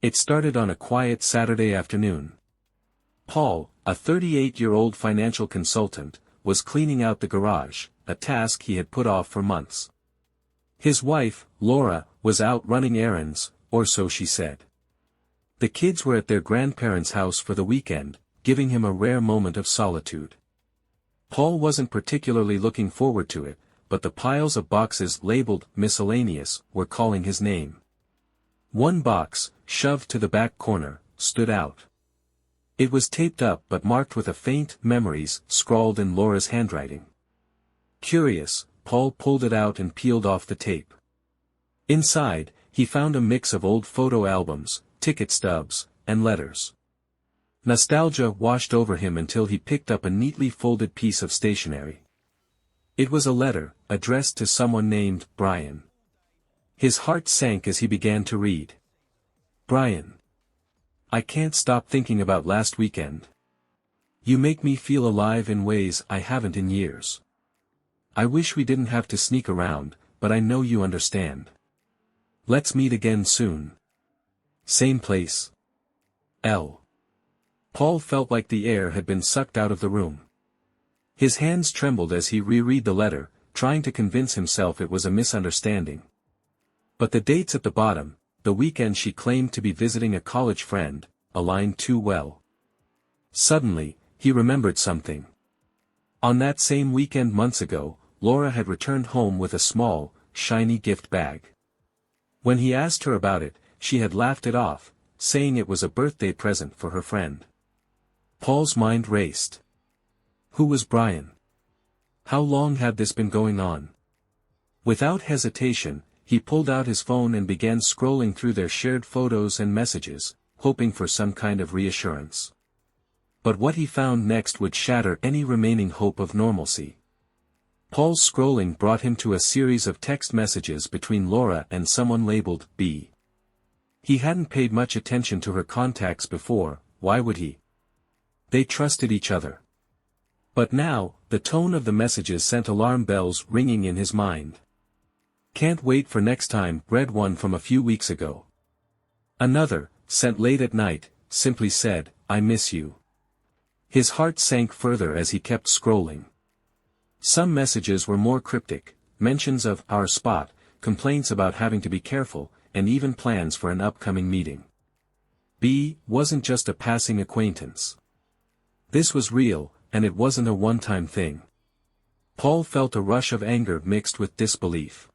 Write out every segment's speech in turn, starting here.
It started on a quiet Saturday afternoon. Paul, a 38-year-old financial consultant, was cleaning out the garage, a task he had put off for months. His wife, Laura, was out running errands, or so she said. The kids were at their grandparents' house for the weekend, giving him a rare moment of solitude. Paul wasn't particularly looking forward to it, but the piles of boxes labeled miscellaneous were calling his name. One box, shoved to the back corner, stood out. It was taped up but marked with a faint "Memories" scrawled in Laura's handwriting. Curious, Paul pulled it out and peeled off the tape. Inside, he found a mix of old photo albums, ticket stubs, and letters. Nostalgia washed over him until he picked up a neatly folded piece of stationery. It was a letter, addressed to someone named Brian. His heart sank as he began to read. Brian. I can't stop thinking about last weekend. You make me feel alive in ways I haven't in years. I wish we didn't have to sneak around, but I know you understand. Let's meet again soon. Same place. L. Paul felt like the air had been sucked out of the room. His hands trembled as he reread the letter, trying to convince himself it was a misunderstanding. But the dates at the bottom, the weekend she claimed to be visiting a college friend, aligned too well. Suddenly, he remembered something. On that same weekend months ago, Laura had returned home with a small, shiny gift bag. When he asked her about it, she had laughed it off, saying it was a birthday present for her friend. Paul's mind raced. Who was Brian? How long had this been going on? Without hesitation, he pulled out his phone and began scrolling through their shared photos and messages, hoping for some kind of reassurance. But what he found next would shatter any remaining hope of normalcy. Paul's scrolling brought him to a series of text messages between Laura and someone labeled B. He hadn't paid much attention to her contacts before, why would he? They trusted each other. But now, the tone of the messages sent alarm bells ringing in his mind. Can't wait for next time, read one from a few weeks ago. Another, sent late at night, simply said, I miss you. His heart sank further as he kept scrolling. Some messages were more cryptic, mentions of our spot, complaints about having to be careful, and even plans for an upcoming meeting. B wasn't just a passing acquaintance. This was real, and it wasn't a one-time thing. Paul felt a rush of anger mixed with disbelief.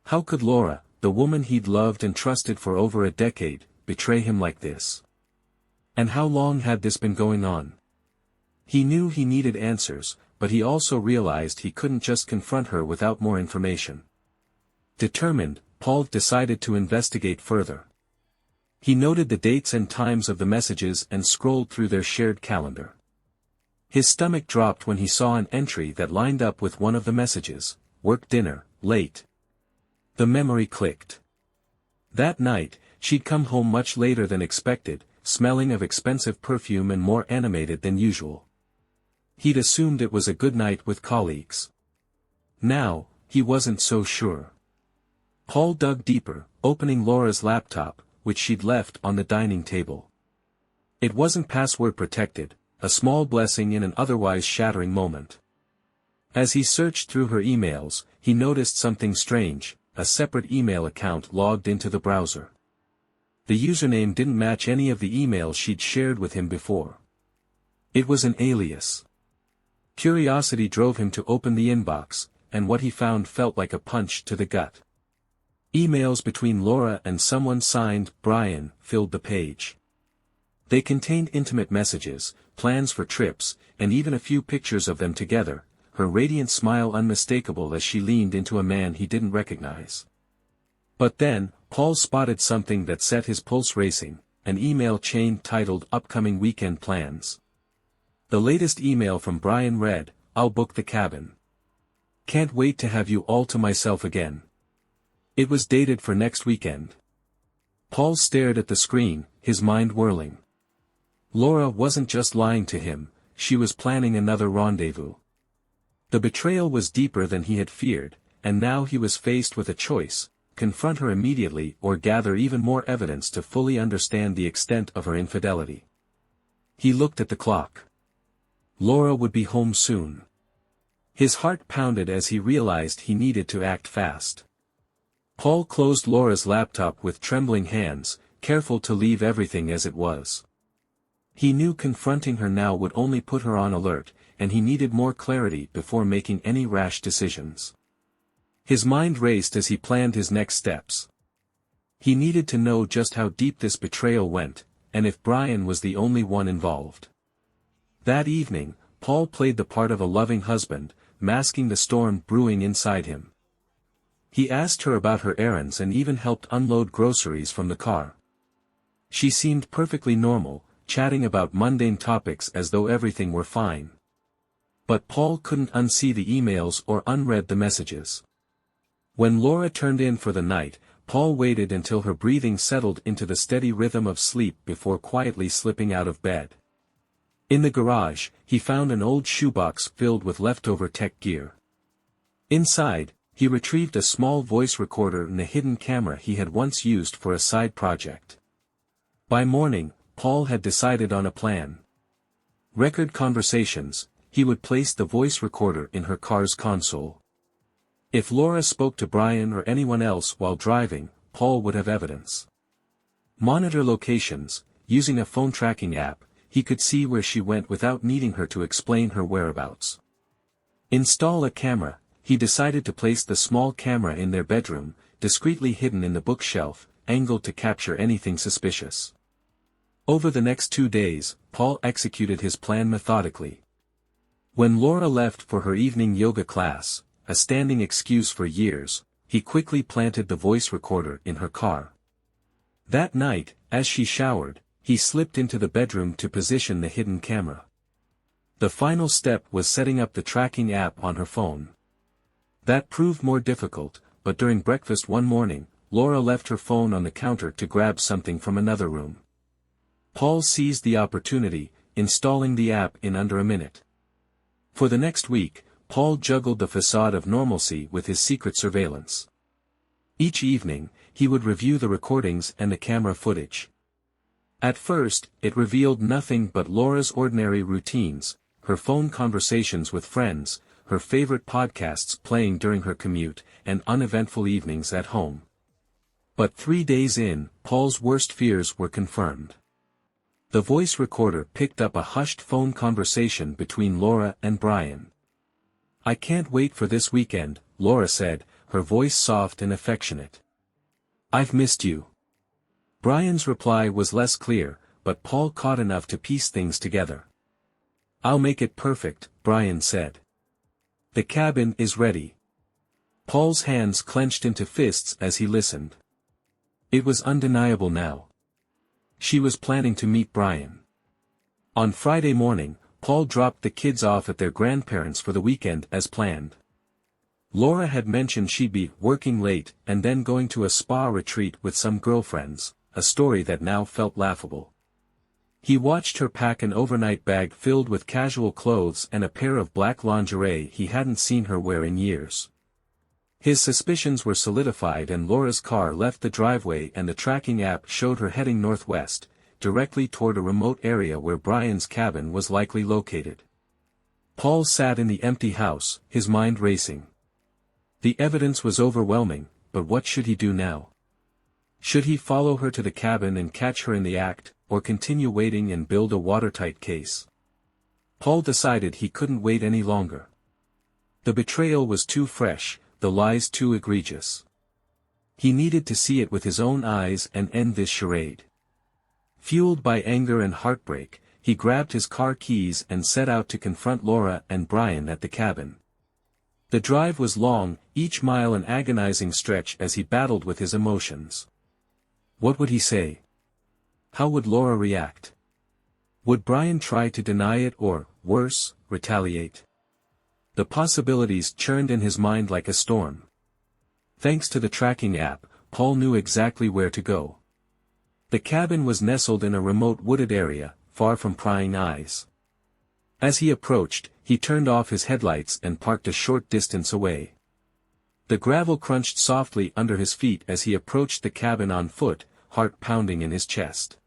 How could Laura, the woman he'd loved and trusted for over a decade, betray him like this? And how long had this been going on? He knew he needed answers, but he also realized he couldn't just confront her without more information. Determined, Paul decided to investigate further. He noted the dates and times of the messages and scrolled through their shared calendar. His stomach dropped when he saw an entry that lined up with one of the messages, work dinner, late. The memory clicked. That night, she'd come home much later than expected, smelling of expensive perfume and more animated than usual. He'd assumed it was a good night with colleagues. Now, he wasn't so sure. Paul dug deeper, opening Laura's laptop, which she'd left on the dining table. It wasn't password protected, a small blessing in an otherwise shattering moment. As he searched through her emails, he noticed something strange, a separate email account logged into the browser. The username didn't match any of the emails she'd shared with him before. It was an alias. Curiosity drove him to open the inbox, and what he found felt like a punch to the gut. Emails between Laura and someone signed Brian filled the page. They contained intimate messages, plans for trips, and even a few pictures of them together, her radiant smile unmistakable as she leaned into a man he didn't recognize. But then, Paul spotted something that set his pulse racing, an email chain titled Upcoming Weekend Plans. The latest email from Brian read, I'll book the cabin. Can't wait to have you all to myself again. It was dated for next weekend. Paul stared at the screen, his mind whirling. Laura wasn't just lying to him, she was planning another rendezvous. The betrayal was deeper than he had feared, and now he was faced with a choice, confront her immediately or gather even more evidence to fully understand the extent of her infidelity. He looked at the clock. Laura would be home soon. His heart pounded as he realized he needed to act fast. Paul closed Laura's laptop with trembling hands, careful to leave everything as it was. He knew confronting her now would only put her on alert, and he needed more clarity before making any rash decisions. His mind raced as he planned his next steps. He needed to know just how deep this betrayal went, and if Brian was the only one involved. That evening, Paul played the part of a loving husband, masking the storm brewing inside him. He asked her about her errands and even helped unload groceries from the car. She seemed perfectly normal, chatting about mundane topics as though everything were fine. But Paul couldn't unsee the emails or unread the messages. When Laura turned in for the night, Paul waited until her breathing settled into the steady rhythm of sleep before quietly slipping out of bed. In the garage, he found an old shoebox filled with leftover tech gear. Inside, he retrieved a small voice recorder and a hidden camera he had once used for a side project. By morning, Paul had decided on a plan. Record conversations, he would place the voice recorder in her car's console. If Laura spoke to Brian or anyone else while driving, Paul would have evidence. Monitor locations, using a phone tracking app, he could see where she went without needing her to explain her whereabouts. Install a camera, he decided to place the small camera in their bedroom, discreetly hidden in the bookshelf, angled to capture anything suspicious. Over the next 2 days, Paul executed his plan methodically. When Laura left for her evening yoga class, a standing excuse for years, he quickly planted the voice recorder in her car. That night, as she showered, he slipped into the bedroom to position the hidden camera. The final step was setting up the tracking app on her phone. That proved more difficult, but during breakfast one morning, Laura left her phone on the counter to grab something from another room. Paul seized the opportunity, installing the app in under a minute. For the next week, Paul juggled the facade of normalcy with his secret surveillance. Each evening, he would review the recordings and the camera footage. At first, it revealed nothing but Laura's ordinary routines, her phone conversations with friends, her favorite podcasts playing during her commute, and uneventful evenings at home. But 3 days in, Paul's worst fears were confirmed. The voice recorder picked up a hushed phone conversation between Laura and Brian. "I can't wait for this weekend," Laura said, her voice soft and affectionate. "I've missed you." Brian's reply was less clear, but Paul caught enough to piece things together. "I'll make it perfect," Brian said. "The cabin is ready." Paul's hands clenched into fists as he listened. It was undeniable now. She was planning to meet Brian. On Friday morning, Paul dropped the kids off at their grandparents' for the weekend as planned. Laura had mentioned she'd be working late and then going to a spa retreat with some girlfriends, a story that now felt laughable. He watched her pack an overnight bag filled with casual clothes and a pair of black lingerie he hadn't seen her wear in years. His suspicions were solidified and Laura's car left the driveway and the tracking app showed her heading northwest, directly toward a remote area where Brian's cabin was likely located. Paul sat in the empty house, his mind racing. The evidence was overwhelming, but what should he do now? Should he follow her to the cabin and catch her in the act, or continue waiting and build a watertight case? Paul decided he couldn't wait any longer. The betrayal was too fresh, the lies too egregious. He needed to see it with his own eyes and end this charade. Fueled by anger and heartbreak, he grabbed his car keys and set out to confront Laura and Brian at the cabin. The drive was long, each mile an agonizing stretch as he battled with his emotions. What would he say? How would Laura react? Would Brian try to deny it or, worse, retaliate? The possibilities churned in his mind like a storm. Thanks to the tracking app, Paul knew exactly where to go. The cabin was nestled in a remote wooded area, far from prying eyes. As he approached, he turned off his headlights and parked a short distance away. The gravel crunched softly under his feet as he approached the cabin on foot, heart pounding in his chest.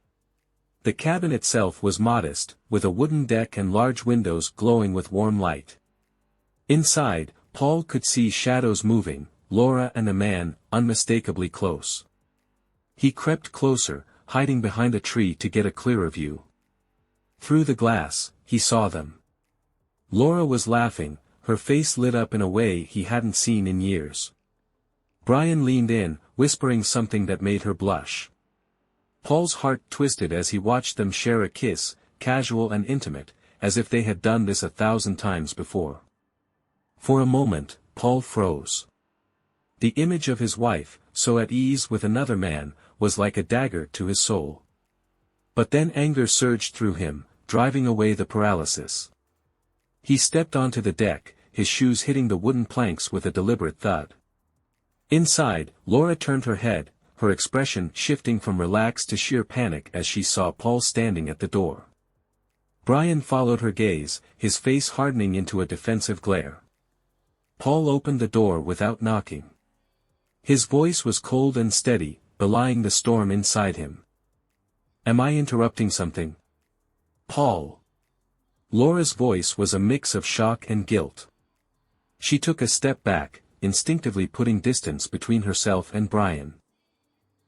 The cabin itself was modest, with a wooden deck and large windows glowing with warm light. Inside, Paul could see shadows moving, Laura and a man, unmistakably close. He crept closer, hiding behind a tree to get a clearer view. Through the glass, he saw them. Laura was laughing, her face lit up in a way he hadn't seen in years. Brian leaned in, whispering something that made her blush. Paul's heart twisted as he watched them share a kiss, casual and intimate, as if they had done this 1,000 times before. For a moment, Paul froze. The image of his wife, so at ease with another man, was like a dagger to his soul. But then anger surged through him, driving away the paralysis. He stepped onto the deck, his shoes hitting the wooden planks with a deliberate thud. Inside, Laura turned her head, her expression shifting from relaxed to sheer panic as she saw Paul standing at the door. Brian followed her gaze, his face hardening into a defensive glare. Paul opened the door without knocking. His voice was cold and steady, belying the storm inside him. "Am I interrupting something?" "Paul." Laura's voice was a mix of shock and guilt. She took a step back, instinctively putting distance between herself and Brian.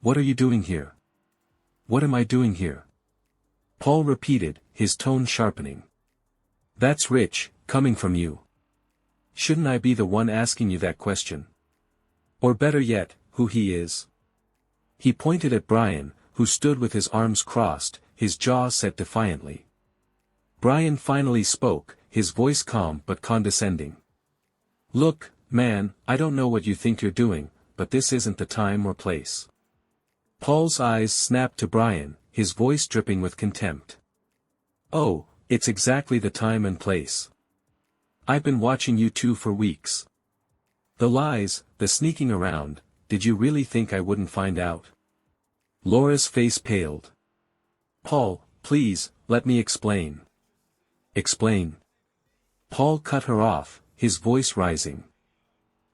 "What are you doing here?" "What am I doing here?" Paul repeated, his tone sharpening. "That's rich, coming from you. Shouldn't I be the one asking you that question? Or better yet, who he is?" He pointed at Brian, who stood with his arms crossed, his jaw set defiantly. Brian finally spoke, his voice calm but condescending. "Look, man, I don't know what you think you're doing, but this isn't the time or place." Paul's eyes snapped to Brian, his voice dripping with contempt. "Oh, it's exactly the time and place. I've been watching you two for weeks. The lies, the sneaking around, did you really think I wouldn't find out?" Laura's face paled. "Paul, please, let me explain." "Explain?" Paul cut her off, his voice rising.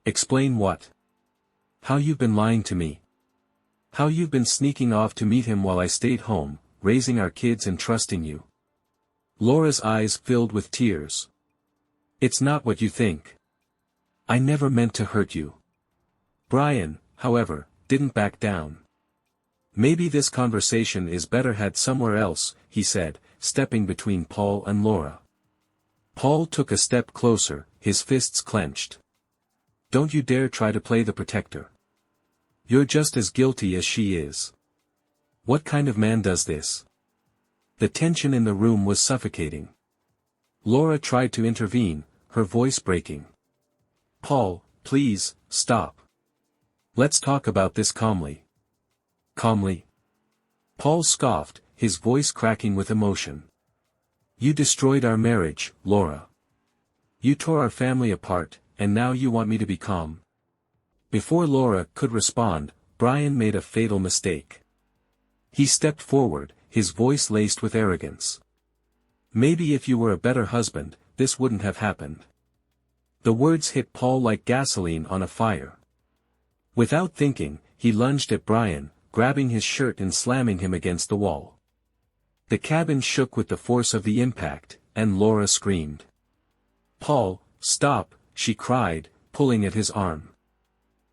"Explain what?" "How you've been lying to me. How you've been sneaking off to meet him while I stayed home, raising our kids and trusting you." Laura's eyes filled with tears. "It's not what you think. I never meant to hurt you." Brian, however, didn't back down. "Maybe this conversation is better had somewhere else," he said, stepping between Paul and Laura. Paul took a step closer, his fists clenched. "Don't you dare try to play the protector. You're just as guilty as she is. What kind of man does this?" The tension in the room was suffocating. Laura tried to intervene, her voice breaking. "Paul, please, stop. Let's talk about this calmly." "Calmly?" Paul scoffed, his voice cracking with emotion. "You destroyed our marriage, Laura. You tore our family apart, and now you want me to be calm?" Before Laura could respond, Brian made a fatal mistake. He stepped forward, his voice laced with arrogance. "Maybe if you were a better husband, this wouldn't have happened." The words hit Paul like gasoline on a fire. Without thinking, he lunged at Brian, grabbing his shirt and slamming him against the wall. The cabin shook with the force of the impact, and Laura screamed. "Paul, stop," she cried, pulling at his arm.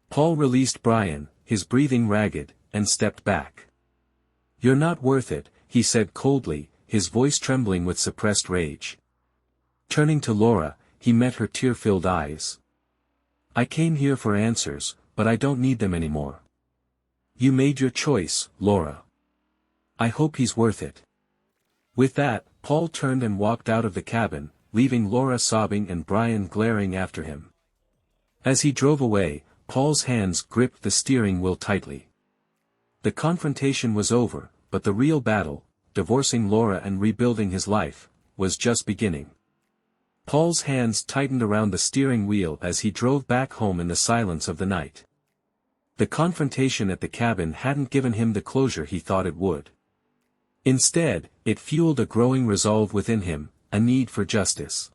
Paul released Brian, his breathing ragged, and stepped back. "You're not worth it," he said coldly, his voice trembling with suppressed rage. Turning to Laura, he met her tear-filled eyes. "I came here for answers, but I don't need them anymore. You made your choice, Laura. I hope he's worth it." With that, Paul turned and walked out of the cabin, leaving Laura sobbing and Brian glaring after him. As he drove away, Paul's hands gripped the steering wheel tightly. The confrontation was over, but the real battle, divorcing Laura and rebuilding his life, was just beginning. Paul's hands tightened around the steering wheel as he drove back home in the silence of the night. The confrontation at the cabin hadn't given him the closure he thought it would. Instead, it fueled a growing resolve within him, a need for justice.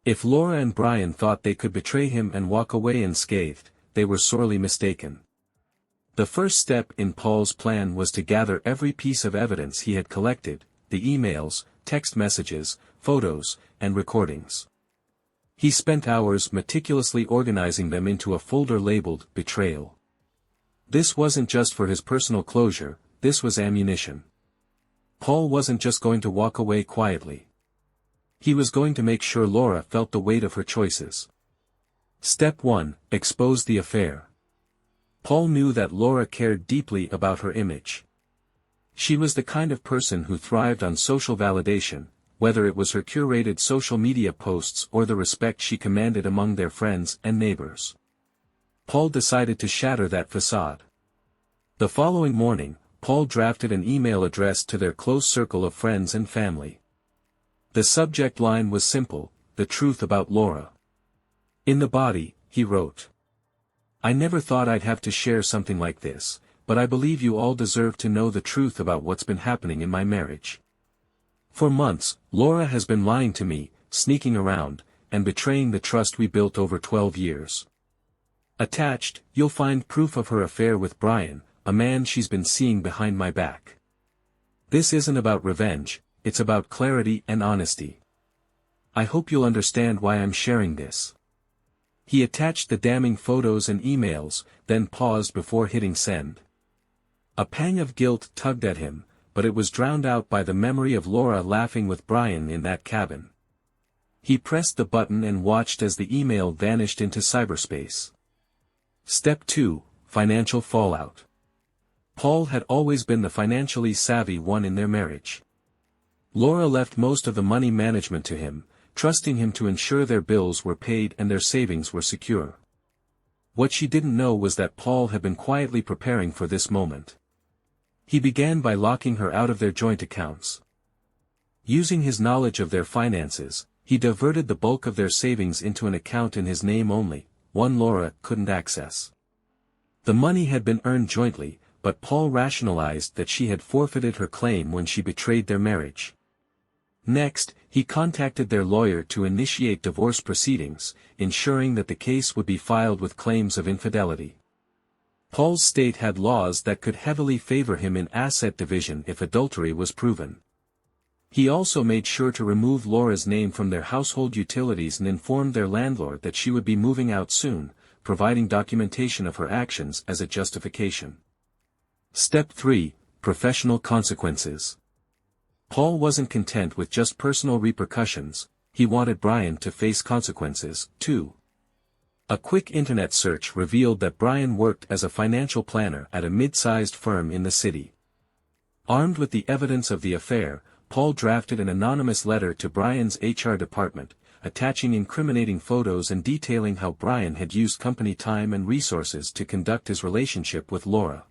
If Laura and Brian thought they could betray him and walk away unscathed, they were sorely mistaken. The first step in Paul's plan was to gather every piece of evidence he had collected, the emails, text messages, photos, and recordings. He spent hours meticulously organizing them into a folder labeled Betrayal. This wasn't just for his personal closure, this was ammunition. Paul wasn't just going to walk away quietly. He was going to make sure Laura felt the weight of her choices. Step 1. Expose the affair. Paul knew that Laura cared deeply about her image. She was the kind of person who thrived on social validation, whether it was her curated social media posts or the respect she commanded among their friends and neighbors. Paul decided to shatter that facade. The following morning, Paul drafted an email addressed to their close circle of friends and family. The subject line was simple: the truth about Laura. In the body, he wrote, "I never thought I'd have to share something like this, but I believe you all deserve to know the truth about what's been happening in my marriage. For months, Laura has been lying to me, sneaking around, and betraying the trust we built over 12 years. Attached, you'll find proof of her affair with Brian, a man she's been seeing behind my back. This isn't about revenge, it's about clarity and honesty. I hope you'll understand why I'm sharing this." He attached the damning photos and emails, then paused before hitting send. A pang of guilt tugged at him, but it was drowned out by the memory of Laura laughing with Brian in that cabin. He pressed the button and watched as the email vanished into cyberspace. Step 2. Financial fallout. Paul had always been the financially savvy one in their marriage. Laura left most of the money management to him, trusting him to ensure their bills were paid and their savings were secure. What she didn't know was that Paul had been quietly preparing for this moment. He began by locking her out of their joint accounts. Using his knowledge of their finances, he diverted the bulk of their savings into an account in his name only, one Laura couldn't access. The money had been earned jointly, but Paul rationalized that she had forfeited her claim when she betrayed their marriage. Next, he contacted their lawyer to initiate divorce proceedings, ensuring that the case would be filed with claims of infidelity. Paul's state had laws that could heavily favor him in asset division if adultery was proven. He also made sure to remove Laura's name from their household utilities and informed their landlord that she would be moving out soon, providing documentation of her actions as a justification. Step 3. Professional consequences. Paul wasn't content with just personal repercussions, he wanted Brian to face consequences, too. A quick internet search revealed that Brian worked as a financial planner at a mid-sized firm in the city. Armed with the evidence of the affair, Paul drafted an anonymous letter to Brian's HR department, attaching incriminating photos and detailing how Brian had used company time and resources to conduct his relationship with Laura.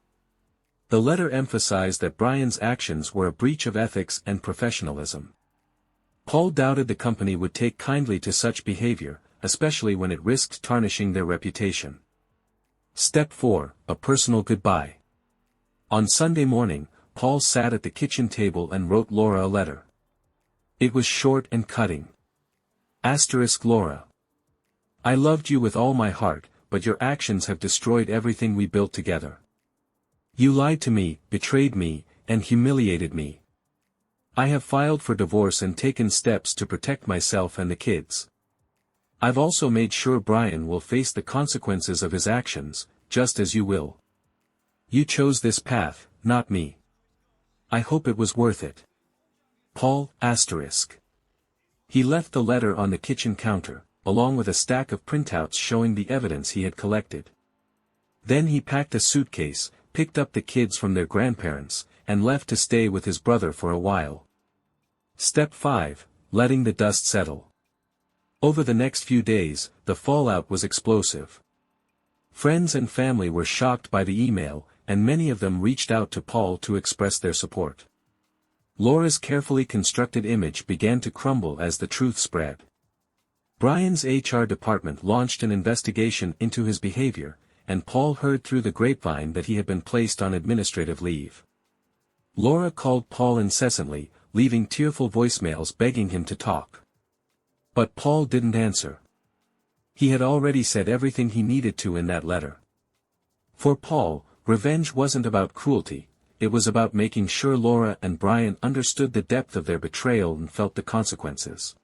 The letter emphasized that Brian's actions were a breach of ethics and professionalism. Paul doubted the company would take kindly to such behavior, especially when it risked tarnishing their reputation. Step 4. A personal goodbye. On Sunday morning, Paul sat at the kitchen table and wrote Laura a letter. It was short and cutting. Laura. I loved you with all my heart, but your actions have destroyed everything we built together. You lied to me, betrayed me, and humiliated me. I have filed for divorce and taken steps to protect myself and the kids. I've also made sure Brian will face the consequences of his actions, just as you will. You chose this path, not me. I hope it was worth it. Paul. He left the letter on the kitchen counter, along with a stack of printouts showing the evidence he had collected. Then he packed a suitcase, picked up the kids from their grandparents, and left to stay with his brother for a while. Step 5. Letting the dust settle. Over the next few days, the fallout was explosive. Friends and family were shocked by the email, and many of them reached out to Paul to express their support. Laura's carefully constructed image began to crumble as the truth spread. Brian's HR department launched an investigation into his behavior, and Paul heard through the grapevine that he had been placed on administrative leave. Laura called Paul incessantly, leaving tearful voicemails begging him to talk. But Paul didn't answer. He had already said everything he needed to in that letter. For Paul, revenge wasn't about cruelty, it was about making sure Laura and Brian understood the depth of their betrayal and felt the consequences.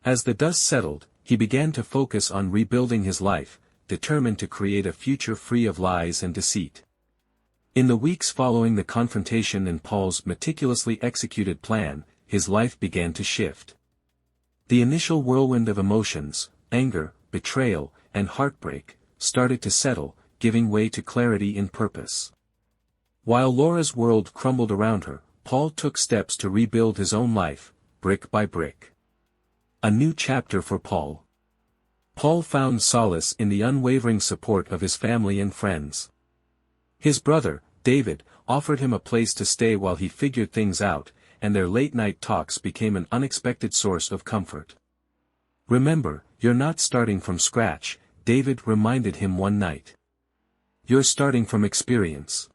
As the dust settled, he began to focus on rebuilding his life, determined to create a future free of lies and deceit. In the weeks following the confrontation and Paul's meticulously executed plan, his life began to shift. The initial whirlwind of emotions, anger, betrayal, and heartbreak, started to settle, giving way to clarity in purpose. While Laura's world crumbled around her, Paul took steps to rebuild his own life, brick by brick. A new chapter for Paul. Paul found solace in the unwavering support of his family and friends. His brother, David, offered him a place to stay while he figured things out, and their late-night talks became an unexpected source of comfort. "Remember, you're not starting from scratch," David reminded him one night. "You're starting from experience.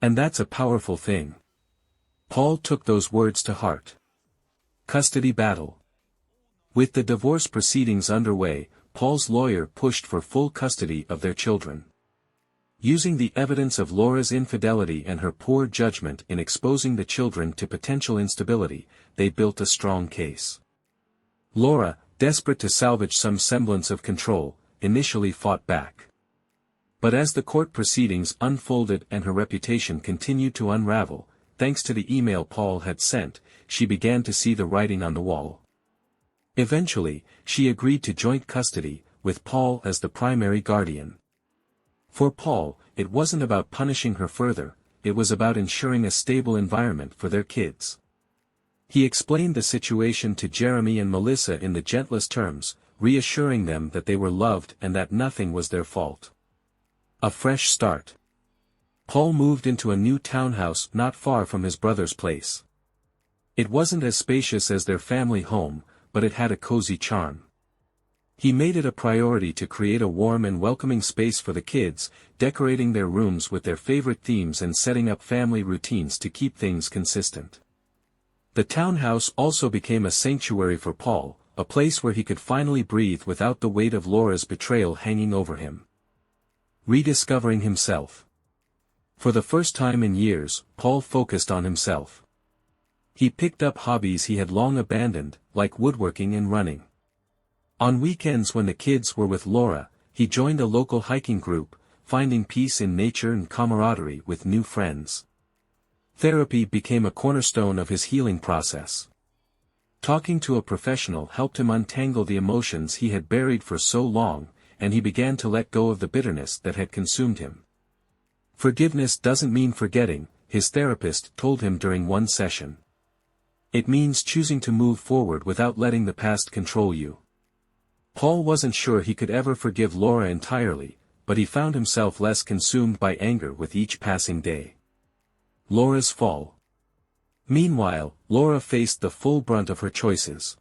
And that's a powerful thing." Paul took those words to heart. Custody battle. With the divorce proceedings underway, Paul's lawyer pushed for full custody of their children. Using the evidence of Laura's infidelity and her poor judgment in exposing the children to potential instability, they built a strong case. Laura, desperate to salvage some semblance of control, initially fought back. But as the court proceedings unfolded and her reputation continued to unravel, thanks to the email Paul had sent, she began to see the writing on the wall. Eventually, she agreed to joint custody, with Paul as the primary guardian. For Paul, it wasn't about punishing her further, it was about ensuring a stable environment for their kids. He explained the situation to Jeremy and Melissa in the gentlest terms, reassuring them that they were loved and that nothing was their fault. A fresh start. Paul moved into a new townhouse not far from his brother's place. It wasn't as spacious as their family home, but it had a cozy charm. He made it a priority to create a warm and welcoming space for the kids, decorating their rooms with their favorite themes and setting up family routines to keep things consistent. The townhouse also became a sanctuary for Paul, a place where he could finally breathe without the weight of Laura's betrayal hanging over him. Rediscovering himself. For the first time in years, Paul focused on himself. He picked up hobbies he had long abandoned, like woodworking and running. On weekends when the kids were with Laura, he joined a local hiking group, finding peace in nature and camaraderie with new friends. Therapy became a cornerstone of his healing process. Talking to a professional helped him untangle the emotions he had buried for so long, and he began to let go of the bitterness that had consumed him. Forgiveness doesn't mean forgetting, his therapist told him during one session. It means choosing to move forward without letting the past control you. Paul wasn't sure he could ever forgive Laura entirely, but he found himself less consumed by anger with each passing day. Laura's fall. Meanwhile, Laura faced the full brunt of her choices.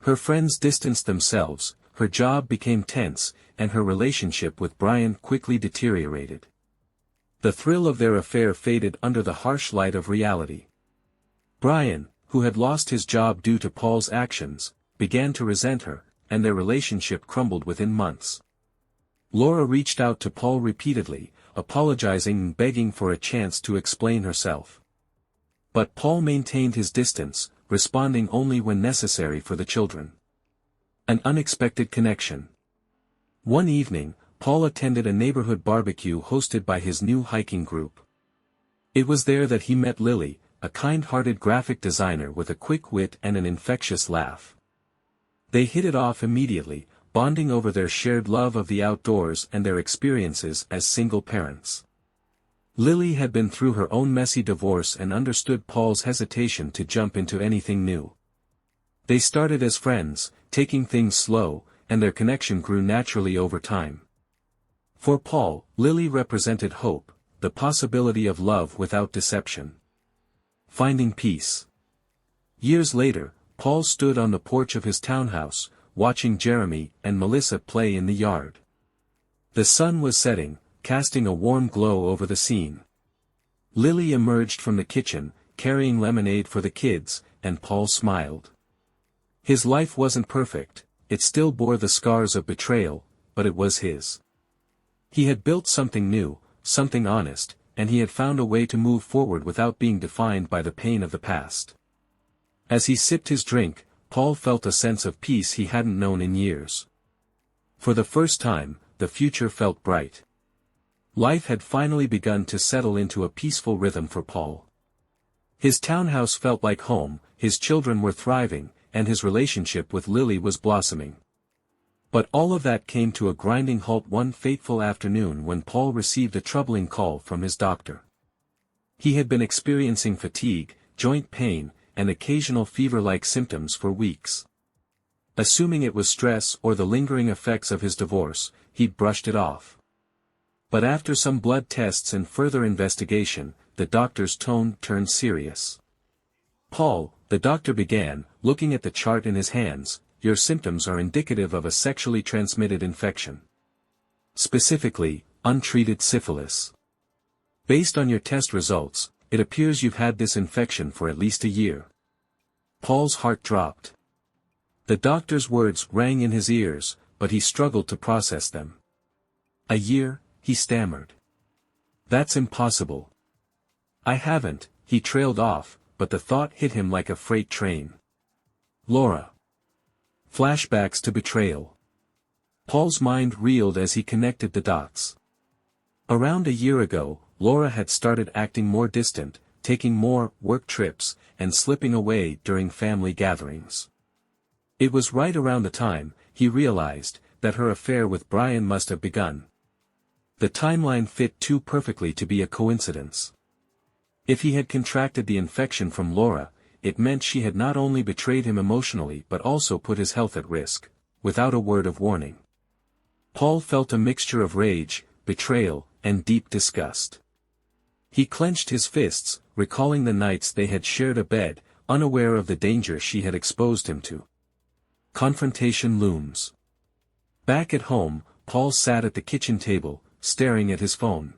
Her friends distanced themselves, her job became tense, and her relationship with Brian quickly deteriorated. The thrill of their affair faded under the harsh light of reality. Brian, who had lost his job due to Paul's actions, began to resent her, and their relationship crumbled within months. Laura reached out to Paul repeatedly, apologizing and begging for a chance to explain herself. But Paul maintained his distance, responding only when necessary for the children. An unexpected connection. One evening, Paul attended a neighborhood barbecue hosted by his new hiking group. It was there that he met Lily, a kind-hearted graphic designer with a quick wit and an infectious laugh. They hit it off immediately, bonding over their shared love of the outdoors and their experiences as single parents. Lily had been through her own messy divorce and understood Paul's hesitation to jump into anything new. They started as friends, taking things slow, and their connection grew naturally over time. For Paul, Lily represented hope, the possibility of love without deception. Finding peace. Years later, Paul stood on the porch of his townhouse, watching Jeremy and Melissa play in the yard. The sun was setting, casting a warm glow over the scene. Lily emerged from the kitchen, carrying lemonade for the kids, and Paul smiled. His life wasn't perfect, it still bore the scars of betrayal, but it was his. He had built something new, something honest, and he had found a way to move forward without being defined by the pain of the past. As he sipped his drink, Paul felt a sense of peace he hadn't known in years. For the first time, the future felt bright. Life had finally begun to settle into a peaceful rhythm for Paul. His townhouse felt like home, his children were thriving, and his relationship with Lily was blossoming. But all of that came to a grinding halt one fateful afternoon when Paul received a troubling call from his doctor. He had been experiencing fatigue, joint pain, and occasional fever-like symptoms for weeks. Assuming it was stress or the lingering effects of his divorce, he'd brushed it off. But after some blood tests and further investigation, the doctor's tone turned serious. "Paul," the doctor began, looking at the chart in his hands, "your symptoms are indicative of a sexually transmitted infection. Specifically, untreated syphilis. Based on your test results, it appears you've had this infection for at least a year." Paul's heart dropped. The doctor's words rang in his ears, but he struggled to process them. "A year," he stammered. "That's impossible." "I haven't," he trailed off, but the thought hit him like a freight train. Laura. Flashbacks to betrayal. Paul's mind reeled as he connected the dots. Around a year ago, Laura had started acting more distant, taking more work trips, and slipping away during family gatherings. It was right around the time, he realized, that her affair with Brian must have begun. The timeline fit too perfectly to be a coincidence. If he had contracted the infection from Laura, it meant she had not only betrayed him emotionally but also put his health at risk, without a word of warning. Paul felt a mixture of rage, betrayal, and deep disgust. He clenched his fists, recalling the nights they had shared a bed, unaware of the danger she had exposed him to. Confrontation looms. Back at home, Paul sat at the kitchen table, staring at his phone.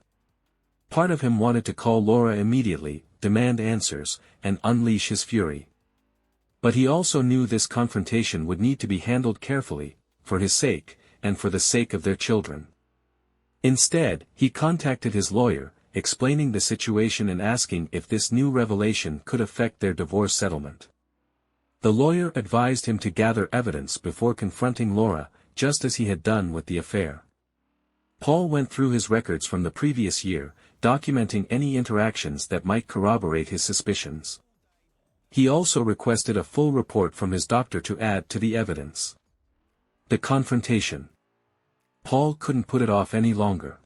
Part of him wanted to call Laura immediately, demand answers, and unleash his fury. But he also knew this confrontation would need to be handled carefully, for his sake, and for the sake of their children. Instead, he contacted his lawyer, explaining the situation and asking if this new revelation could affect their divorce settlement. The lawyer advised him to gather evidence before confronting Laura, just as he had done with the affair. Paul went through his records from the previous year, documenting any interactions that might corroborate his suspicions. He also requested a full report from his doctor to add to the evidence. The confrontation. Paul couldn't put it off any longer.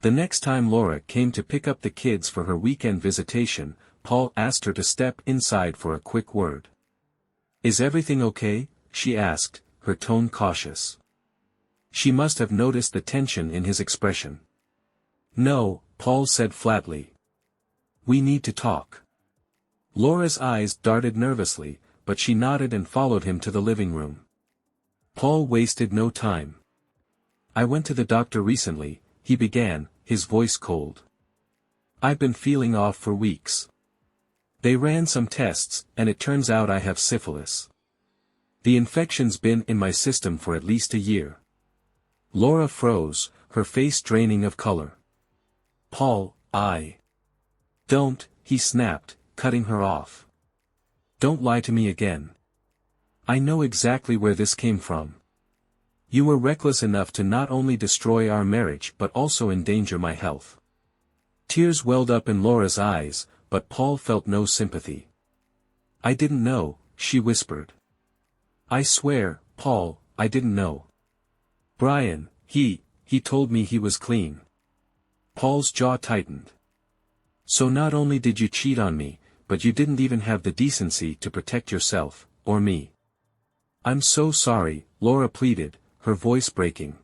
The next time Laura came to pick up the kids for her weekend visitation, Paul asked her to step inside for a quick word. "Is everything okay?" she asked, her tone cautious. She must have noticed the tension in his expression. "No," Paul said flatly. "We need to talk." Laura's eyes darted nervously, but she nodded and followed him to the living room. Paul wasted no time. "I went to the doctor recently," he began, his voice cold. "I've been feeling off for weeks. They ran some tests, and it turns out I have syphilis. The infection's been in my system for at least a year." Laura froze, her face draining of color. "Paul, Don't," he snapped, cutting her off. "Don't lie to me again. I know exactly where this came from. You were reckless enough to not only destroy our marriage but also endanger my health." Tears welled up in Laura's eyes, but Paul felt no sympathy. "I didn't know," she whispered. "I swear, Paul, I didn't know. Brian, he told me he was clean." Paul's jaw tightened. "So not only did you cheat on me, but you didn't even have the decency to protect yourself, or me." "I'm so sorry," Laura pleaded, her voice breaking.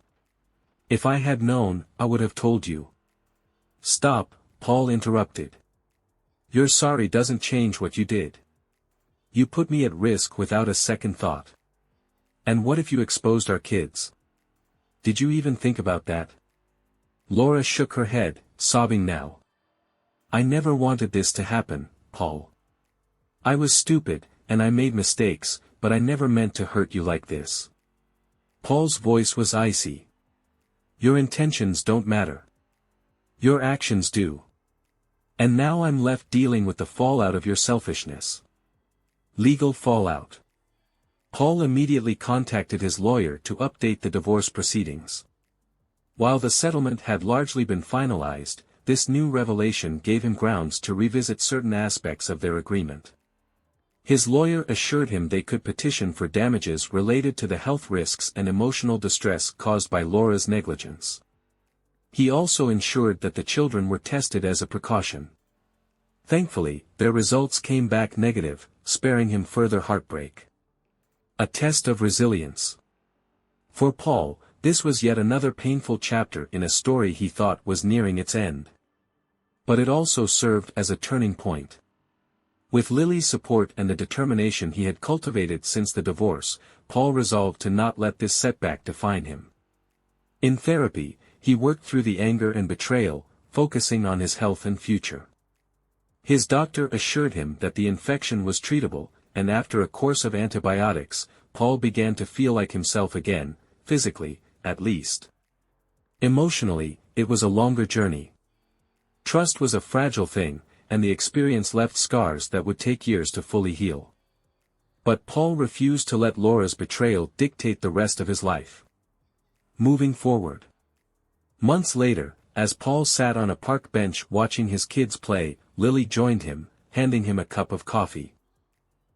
"If I had known, I would have told you." "Stop," Paul interrupted. "Your sorry doesn't change what you did. You put me at risk without a second thought. And what if you exposed our kids? Did you even think about that?" Laura shook her head, sobbing now. "I never wanted this to happen, Paul. I was stupid, and I made mistakes, but I never meant to hurt you like this." Paul's voice was icy. Your intentions don't matter. Your actions do. And now I'm left dealing with the fallout of your selfishness. Legal fallout. Paul immediately contacted his lawyer to update the divorce proceedings. While the settlement had largely been finalized, this new revelation gave him grounds to revisit certain aspects of their agreement. His lawyer assured him they could petition for damages related to the health risks and emotional distress caused by Laura's negligence. He also ensured that the children were tested as a precaution. Thankfully, their results came back negative, sparing him further heartbreak. A test of resilience. For Paul, this was yet another painful chapter in a story he thought was nearing its end. But it also served as a turning point. With Lily's support and the determination he had cultivated since the divorce, Paul resolved to not let this setback define him. In therapy, he worked through the anger and betrayal, focusing on his health and future. His doctor assured him that the infection was treatable, and after a course of antibiotics, Paul began to feel like himself again, physically, at least. Emotionally, it was a longer journey. Trust was a fragile thing, and the experience left scars that would take years to fully heal. But Paul refused to let Laura's betrayal dictate the rest of his life. Moving forward. Months later, as Paul sat on a park bench watching his kids play, Lily joined him, handing him a cup of coffee.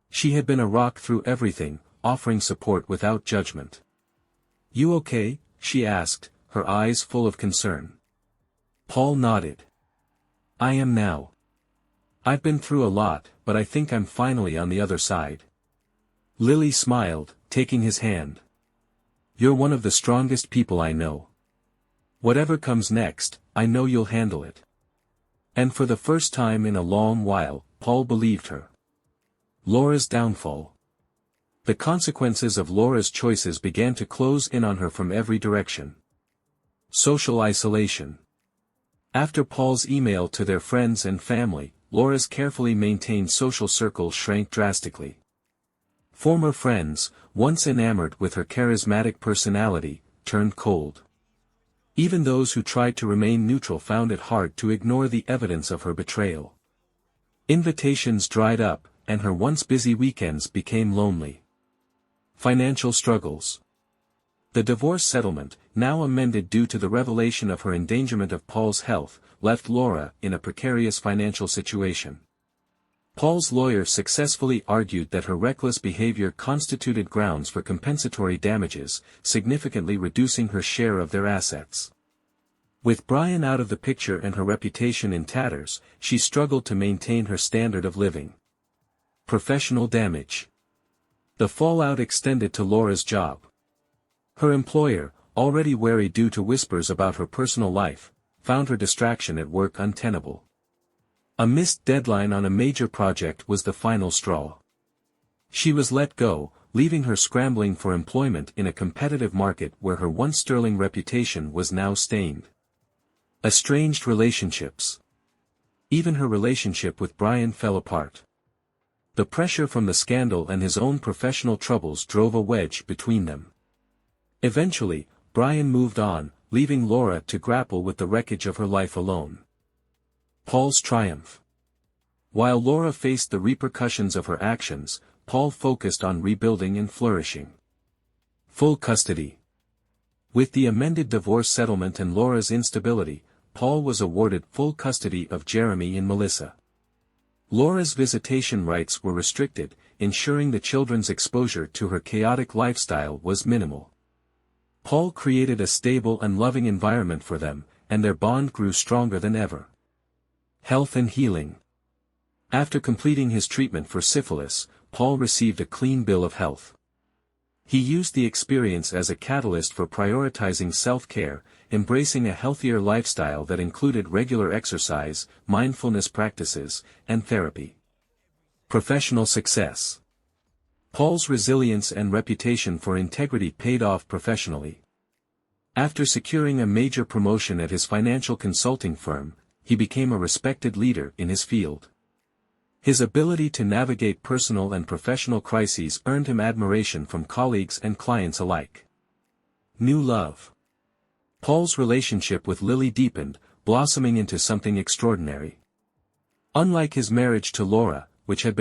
She had been a rock through everything, offering support without judgment. "You okay?" she asked, her eyes full of concern. Paul nodded. "I am now. I've been through a lot, but I think I'm finally on the other side." Lily smiled, taking his hand. "You're one of the strongest people I know. Whatever comes next, I know you'll handle it." And for the first time in a long while, Paul believed her. Laura's downfall. The consequences of Laura's choices began to close in on her from every direction. Social isolation. After Paul's email to their friends and family, Laura's carefully maintained social circle shrank drastically. Former friends, once enamored with her charismatic personality, turned cold. Even those who tried to remain neutral found it hard to ignore the evidence of her betrayal. Invitations dried up, and her once busy weekends became lonely. Financial struggles. The divorce settlement, now amended due to the revelation of her endangerment of Paul's health, left Laura in a precarious financial situation. Paul's lawyer successfully argued that her reckless behavior constituted grounds for compensatory damages, significantly reducing her share of their assets. With Brian out of the picture and her reputation in tatters, she struggled to maintain her standard of living. Professional damage. The fallout extended to Laura's job. Her employer, already wary due to whispers about her personal life, found her distraction at work untenable. A missed deadline on a major project was the final straw. She was let go, leaving her scrambling for employment in a competitive market where her once sterling reputation was now stained. Estranged relationships. Even her relationship with Brian fell apart. The pressure from the scandal and his own professional troubles drove a wedge between them. Eventually, Brian moved on, leaving Laura to grapple with the wreckage of her life alone. Paul's triumph. While Laura faced the repercussions of her actions, Paul focused on rebuilding and flourishing. Full custody. With the amended divorce settlement and Laura's instability, Paul was awarded full custody of Jeremy and Melissa. Laura's visitation rights were restricted, ensuring the children's exposure to her chaotic lifestyle was minimal. Paul created a stable and loving environment for them, and their bond grew stronger than ever. Health and healing. After completing his treatment for syphilis, Paul received a clean bill of health. He used the experience as a catalyst for prioritizing self-care, embracing a healthier lifestyle that included regular exercise, mindfulness practices, and therapy. Professional success. Paul's resilience and reputation for integrity paid off professionally. After securing a major promotion at his financial consulting firm, he became a respected leader in his field. His ability to navigate personal and professional crises earned him admiration from colleagues and clients alike. New love. Paul's relationship with Lily deepened, blossoming into something extraordinary. Unlike his marriage to Laura, which had been